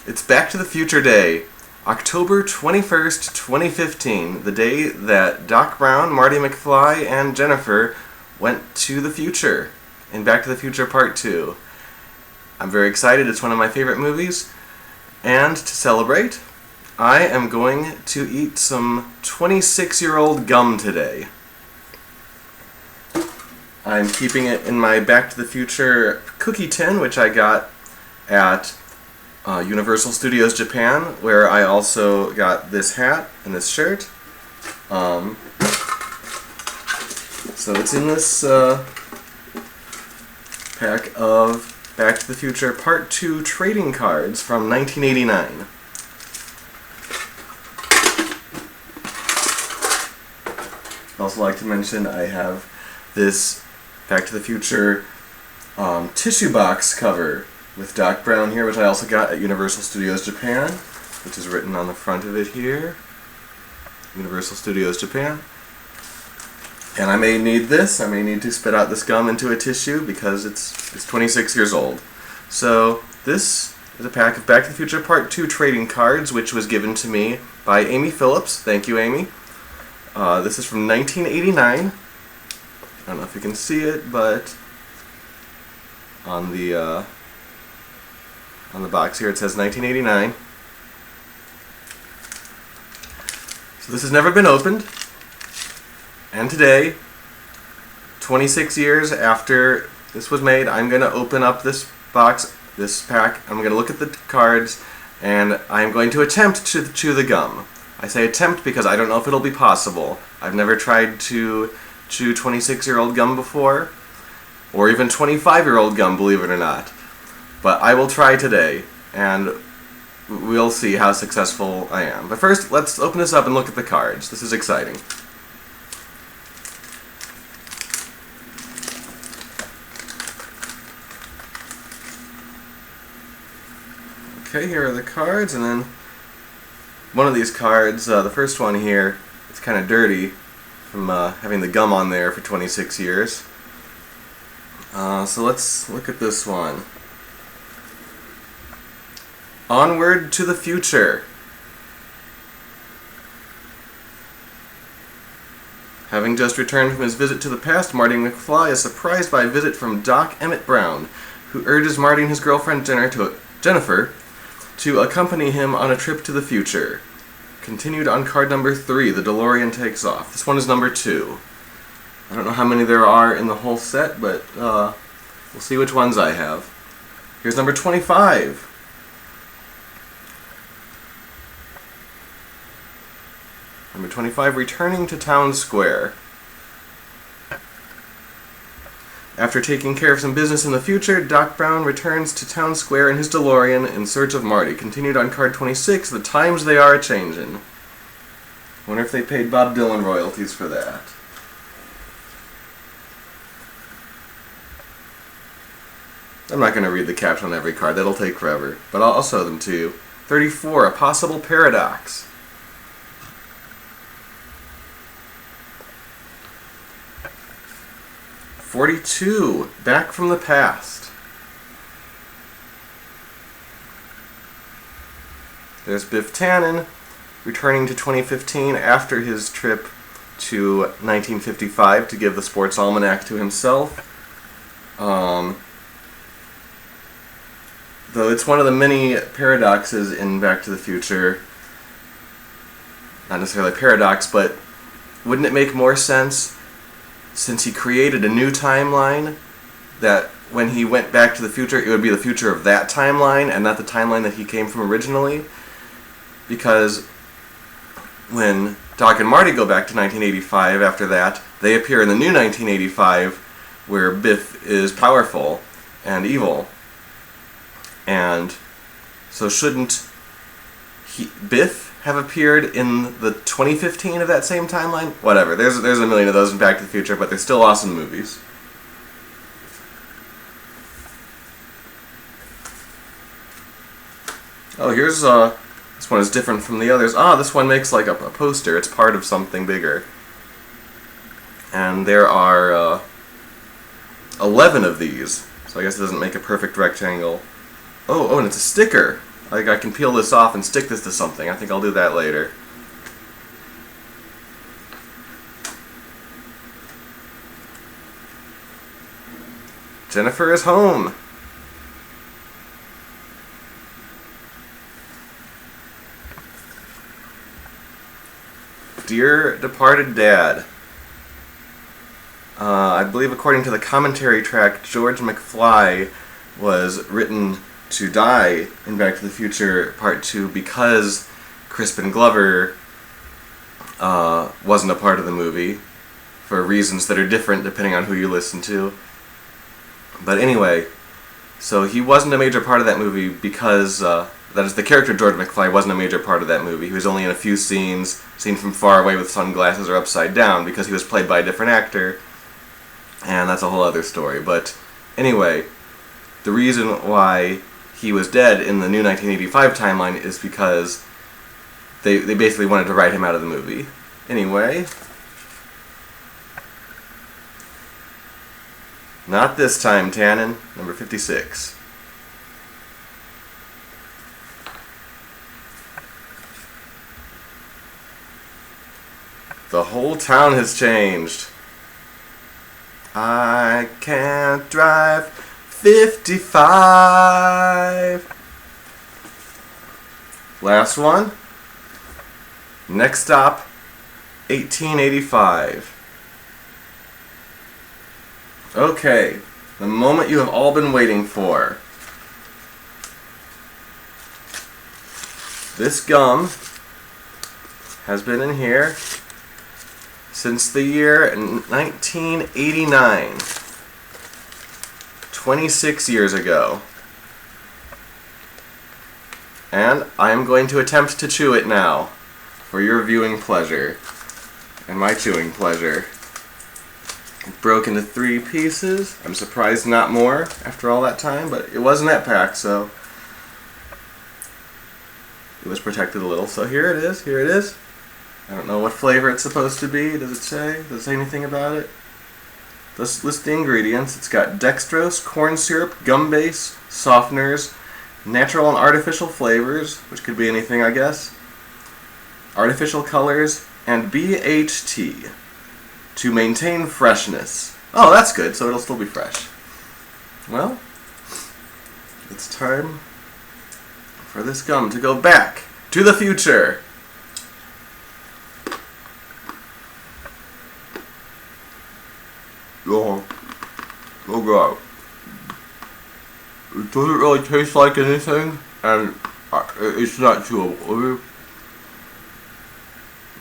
It's Back to the Future Day, October 21st, 2015, the day that Doc Brown, Marty McFly, and Jennifer went to the future in Back to the Future Part 2. I'm very excited, it's one of my favorite movies, and to celebrate, I am going to eat some 26-year-old gum today. I'm keeping it in my Back to the Future cookie tin, which I got at Universal Studios Japan, where I also got this hat and this shirt. So it's in this pack of Back to the Future Part 2 trading cards from 1989. I'd also like to mention I have this Back to the Future tissue box cover with Doc Brown here, which I also got at Universal Studios Japan, which is written on the front of it here. Universal Studios Japan. And I may need this. I may need to spit out this gum into a tissue because it's 26 years old. So this is a pack of Back to the Future Part 2 trading cards, which was given to me by Amy Phillips. Thank you, Amy. This is from 1989. I don't know if you can see it, but on the box here it says 1989. So this has never been opened. And today, 26 years after this was made, I'm going to open up this box, this pack. I'm going to look at the cards, and I'm going to attempt to chew the gum. I say attempt because I don't know if it'll be possible. I've never tried to chew 26-year-old gum before, or even 25-year-old gum, believe it or not. But I will try today, and we'll see how successful I am. But first, let's open this up and look at the cards. This is exciting. Okay, here are the cards, and then one of these cards, the first one here, it's kind of dirty from having the gum on there for 26 years. So let's look at this one. Onward to the Future. Having just returned from his visit to the past, Marty McFly is surprised by a visit from Doc Emmett Brown, who urges Marty and his girlfriend Jennifer to accompany him on a trip to the future. Continued on card number 3, the DeLorean takes off. This one is number 2. I don't know how many there are in the whole set, but we'll see which ones I have. Here's number 25. Number 25, returning to Town Square. After taking care of some business in the future, Doc Brown returns to Town Square in his DeLorean in search of Marty. Continued on card 26, the times they are a-changin'. Wonder if they paid Bob Dylan royalties for that. I'm not going to read the caption on every card, that'll take forever, but I'll show them to you. 34, a possible paradox. 42, back from the past. There's Biff Tannen returning to 2015 after his trip to 1955 to give the sports almanac to himself. Though it's one of the many paradoxes in Back to the Future, not necessarily a paradox, but wouldn't it make more sense, since he created a new timeline, that when he went back to the future, it would be the future of that timeline and not the timeline that he came from originally? Because when Doc and Marty go back to 1985 after that, they appear in the new 1985 where Biff is powerful and evil. And so shouldn't Biff have appeared in the 2015 of that same timeline? Whatever, there's a million of those in Back to the Future, but they're still awesome movies. Oh, here's, this one is different from the others. This one makes like a poster, it's part of something bigger. And there are 11 of these, so I guess it doesn't make a perfect rectangle. Oh, and it's a sticker. Like, I can peel this off and stick this to something. I think I'll do that later. Jennifer is home. Dear departed dad, I believe according to the commentary track, George McFly was written to die in Back to the Future Part 2 because Crispin Glover wasn't a part of the movie for reasons that are different depending on who you listen to. But anyway, so he wasn't a major part of that movie because, that is, the character George McFly wasn't a major part of that movie. He was only in a few scenes, seen from far away with sunglasses or upside down, because he was played by a different actor, and that's a whole other story. But anyway, the reason why he was dead in the new 1985 timeline is because they basically wanted to write him out of the movie. Anyway, not this time, Tannen. Number 56. The whole town has changed. I can't drive 55. Last one. Next stop, 1885. Okay, the moment you have all been waiting for. This gum has been in here since the year 1989. 26 years ago. And I am going to attempt to chew it now, for your viewing pleasure, and my chewing pleasure. It broke into 3 pieces. I'm surprised not more after all that time, but it was in that pack, so it was protected a little. So here it is, here it is. I don't know what flavor it's supposed to be. Does it say? Does it say anything about it? Let's list the ingredients. It's got dextrose, corn syrup, gum base, softeners, natural and artificial flavors, which could be anything, I guess, artificial colors, and BHT to maintain freshness. Oh, that's good, so it'll still be fresh. Well, it's time for this gum to go back to the future. Oh god. It doesn't really taste like anything, and it's not chewable.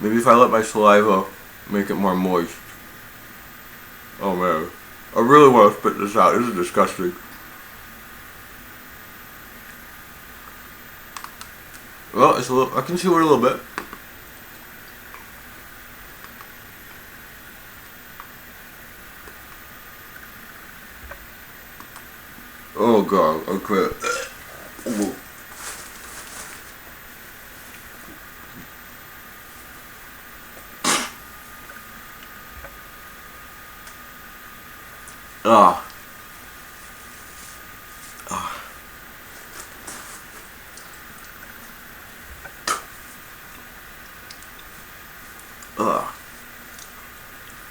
Maybe if I let my saliva make it more moist. Oh man. I really want to spit this out. This is disgusting. Well, it's a little, I can chew it a little bit. Oh god, okay. Ooh. Ah. Ah. Ah.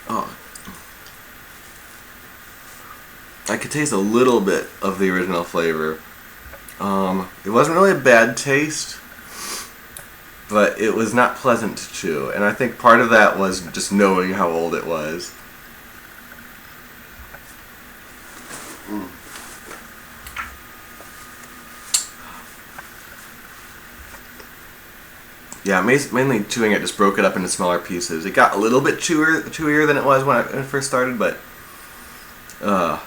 Ah. I could taste a little bit of the original flavor. It wasn't really a bad taste, but it was not pleasant to chew, and I think part of that was just knowing how old it was. Yeah, mainly chewing it just broke it up into smaller pieces. It got a little bit chewier than it was when I first started, but yeah.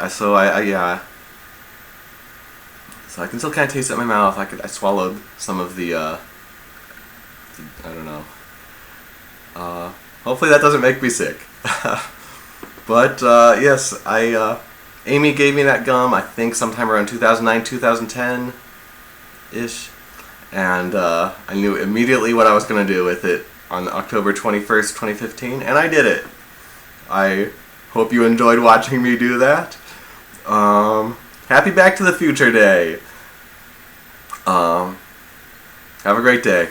So I can still kind of taste it in my mouth. I swallowed some of the I don't know. Hopefully that doesn't make me sick. But yes, Amy gave me that gum, I think sometime around 2009, 2010 ish. And I knew immediately what I was going to do with it on October 21st, 2015, and I did it. I hope you enjoyed watching me do that. Happy Back to the Future Day. Have a great day.